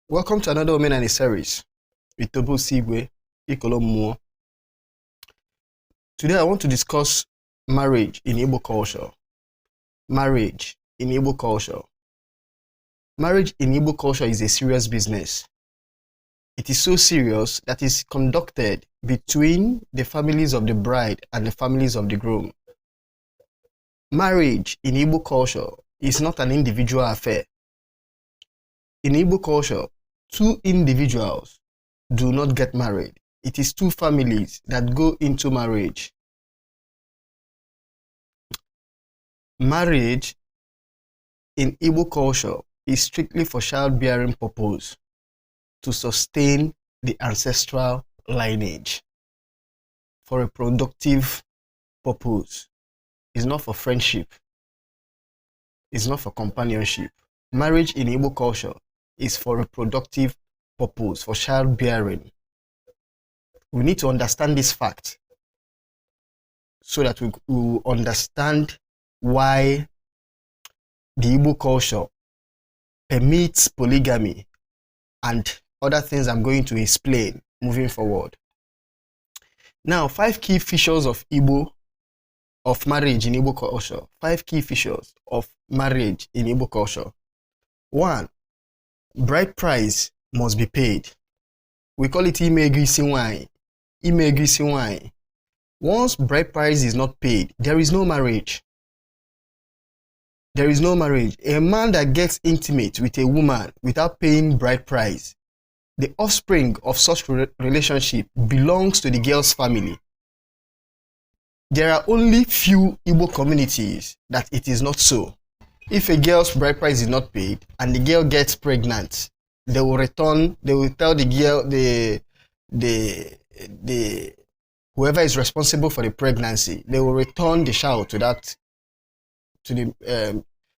Welcome to another Women and a Series with Tobo Sigwe, Ikolomo. Today I want to discuss marriage in Igbo culture. Marriage in Igbo culture. Marriage in Igbo culture is a serious business. It is so serious that it is conducted between the families of the bride and the families of the groom. Marriage in Igbo culture is not an individual affair. In Igbo culture, two individuals do not get married. It is two families that go into marriage. Marriage in Igbo culture is strictly for childbearing purpose, to sustain the ancestral lineage, for a productive purpose. It's not for friendship. It's not for companionship. Marriage in Igbo culture is for a productive purpose, for childbearing. We need to understand this fact so that we will understand why the Igbo culture permits polygamy and other things I'm going to explain moving forward. Now, 5 key features of marriage in Igbo culture. 5 key features of marriage in Igbo culture. 1. Bride price must be paid. We call it imegu isi nwanyi. Imegu isi nwanyi. Once bride price is not paid, there is no marriage. There is no marriage. A man that gets intimate with a woman without paying bride price, the offspring of such relationship belongs to the girl's family. There are only few Igbo communities that it is not so. If a girl's bride price is not paid and the girl gets pregnant, they will tell the girl, whoever is responsible for the pregnancy, they will return the child to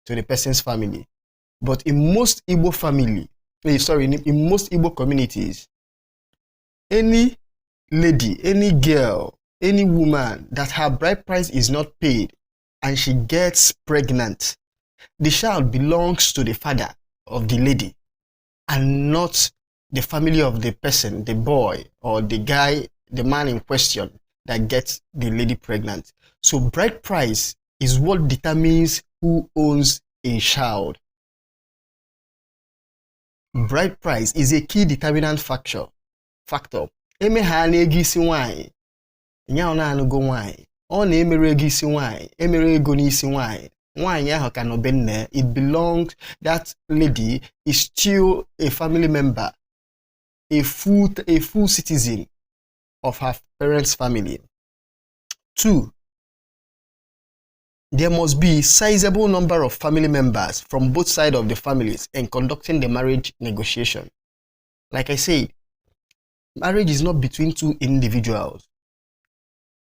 the person's family. But in most Igbo in most Igbo communities, any lady, any girl, any woman that her bride price is not paid and she gets pregnant, the child belongs to the father of the lady and not the family of the person, the boy or the guy, the man in question that gets the lady pregnant. So bride price is what determines who owns a child. Bride price is a key determinant factor. Eme ha na-ego isi nwanyị, nya na anugo nwanyị, ọ na-emere ego isi nwanyị, emere ego n'isi nwanyị, nwanyị ahụ ka no benne, it belongs, that lady is still a family member, a full citizen of her parents' family. 2. There must be a sizable number of family members from both sides of the families in conducting the marriage negotiation. Like I said, marriage is not between two individuals.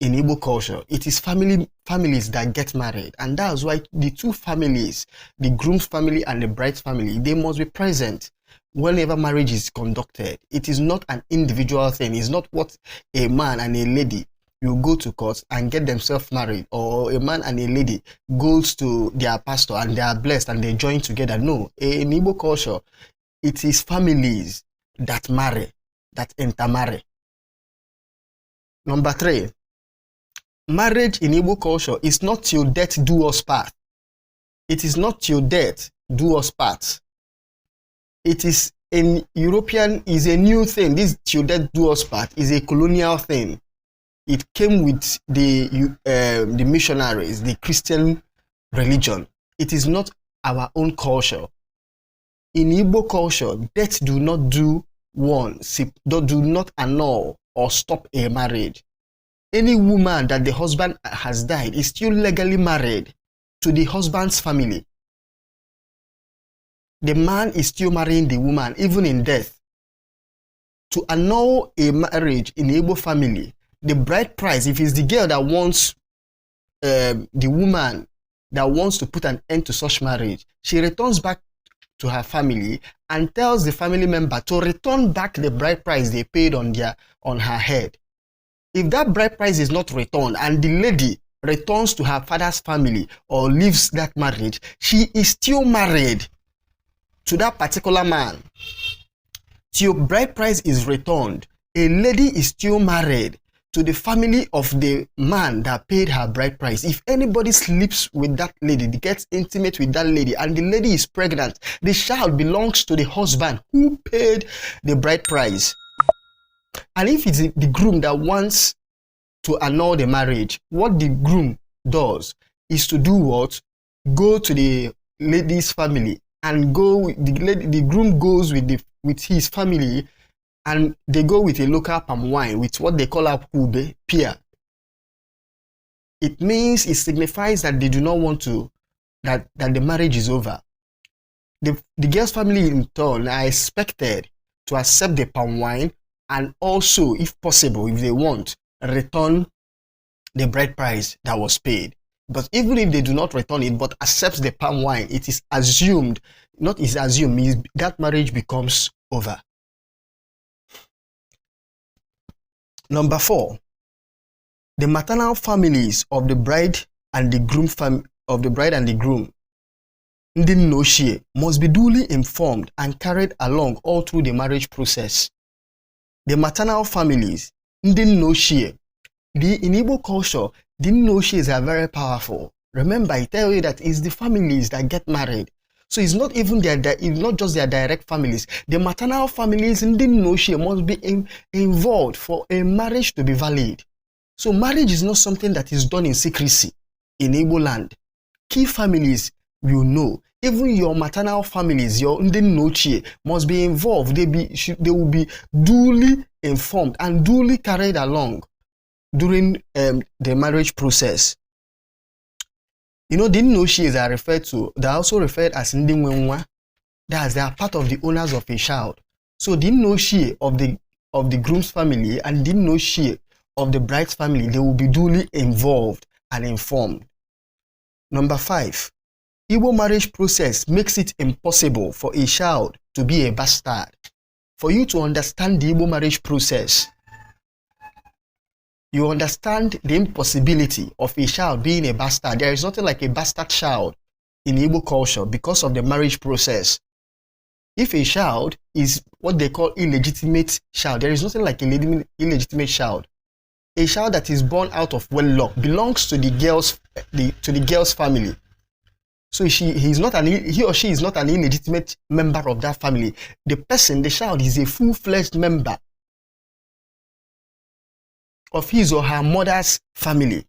In Igbo culture, it is families that get married, and that's why the two families, the groom's family and the bride's family, they must be present whenever marriage is conducted. It is not an individual thing. It's not what a man and a lady you go to court and get themselves married, or a man and a lady goes to their pastor and they are blessed and they join together. No, in Igbo culture, it is families that marry, that intermarry. Number 3, marriage in Igbo culture is not till death do us part. It is not till death do us part. It is in European, is a new thing. This till death do us part is a colonial thing. It came with the missionaries, the Christian religion. It is not our own culture. In Igbo culture, death do not annul or stop a marriage. Any woman that the husband has died is still legally married to the husband's family. The man is still marrying the woman even in death. To annul a marriage in Igbo family, the bride price, if it's the girl that wants, the woman that wants to put an end to such marriage, she returns back to her family and tells the family member to return back the bride price they paid on her head. If that bride price is not returned and the lady returns to her father's family or leaves that marriage, she is still married to that particular man. Till bride price is returned, a lady is still married to the family of the man that paid her bride price. If anybody sleeps with that lady, gets intimate with that lady, and the lady is pregnant, the child belongs to the husband who paid the bride price. And if it's the groom that wants to annul the marriage, what the groom does is to do what? Go to the lady's family and the groom goes with his family, and they go with a local palm wine with what they call a kube, pia. It means, it signifies that they do not want to, that the marriage is over. The girl's family in turn are expected to accept the palm wine and also, if possible, if they want, return the bride price that was paid. But even if they do not return it but accept the palm wine, it is assumed, not is assumed, that marriage becomes over. Number 4, the maternal families of the bride and the groom ndị nna ochie must be duly informed and carried along all through the marriage process. The maternal families, ndị nna ochie, in Igbo culture, the nna ochies are very powerful. Remember, I tell you that it's the families that get married. So it's not even it's not just their direct families. The maternal families in the notion must be involved for a marriage to be valid. So marriage is not something that is done in secrecy in Igbo land. Key families will know. Even your maternal families, your Ndinochie, must be involved. They will be duly informed and duly carried along during the marriage process. You know, the Ndinochies are referred to, they are also referred as Ndinwenwa. That's, they are part of the owners of a child. So the Ndinochie of the groom's family and the Ndinochie of the bride's family, they will be duly involved and informed. Number 5, Igbo marriage process makes it impossible for a child to be a bastard. For you to understand the Igbo marriage process, you understand the impossibility of a child being a bastard. There is nothing like a bastard child in Igbo culture because of the marriage process. If a child is what they call illegitimate child, there is nothing like an illegitimate child. A child that is born out of wedlock belongs to the girl's family. So he or she is not an illegitimate member of that family. The child is a full-fledged member of his or her mother's family.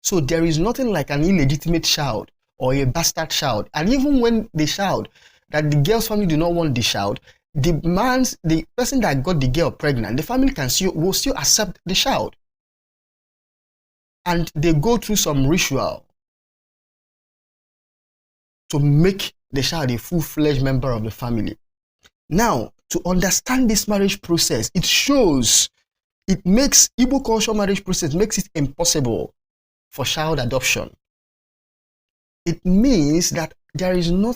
So there is nothing like an illegitimate child or a bastard child. And even when the child, that the girl's family do not want the child, the person that got the girl pregnant, the family will still accept the child. And they go through some ritual to make the child a full-fledged member of the family. Now, to understand this marriage process, it makes Igbo culture marriage process makes it impossible for child adoption. It means that there is no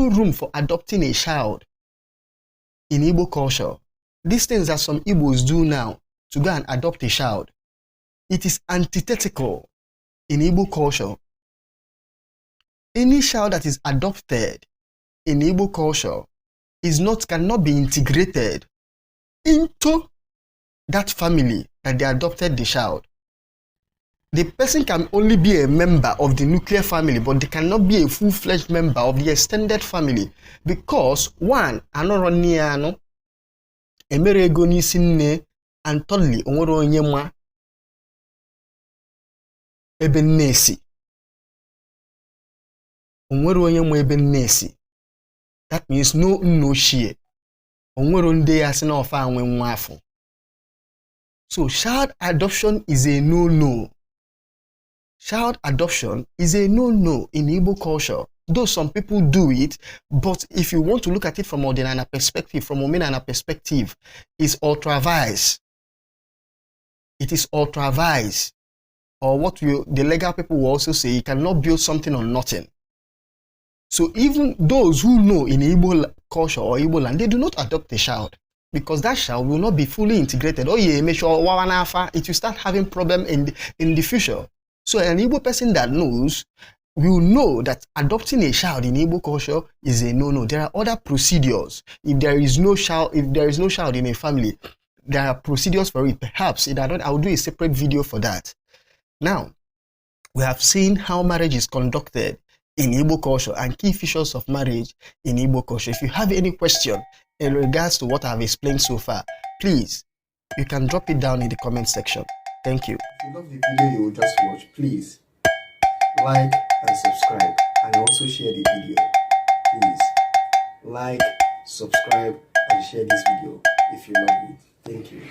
room for adopting a child in Igbo culture. These things that some Igbos do now to go and adopt a child, it is antithetical in Igbo culture. Any child that is adopted in Igbo culture cannot be integrated into that family that they adopted the child. The person can only be a member of the nuclear family, but they cannot be a full-fledged member of the extended family because one, anoroniano, emere ego n'isi nne, and thirdly, onwere onye ma ebe nnesi. Onwere onye ma ebe nnesi. That means no nnochie. Onwere nde ya si na ofa anwe nwa afọ. So child adoption is a no-no. Child adoption is a no-no in Igbo culture. Though some people do it, but if you want to look at it from Odinana perspective, from Omenana perspective, it's ultra-vires. It is ultra-vires. Or what the legal people will also say, you cannot build something on nothing. So even those who know in Igbo culture or Igbo land, they do not adopt a child. because that child will not be fully integrated. Oh yeah, make sure it will start having problem in the future. So an Igbo person that knows will know that adopting a child in Igbo culture is a no-no. There are other procedures. If there is no child in a family, there are procedures for it. Perhaps I will do a separate video for that. Now, we have seen how marriage is conducted in Igbo culture and key features of marriage in Igbo culture. If you have any question in regards to what I've explained so far, please, you can drop it down in the comment section. Thank you. If you love the video you will just watch, please like and subscribe, and also share the video. Please like, subscribe, and share this video if you love it. Thank you.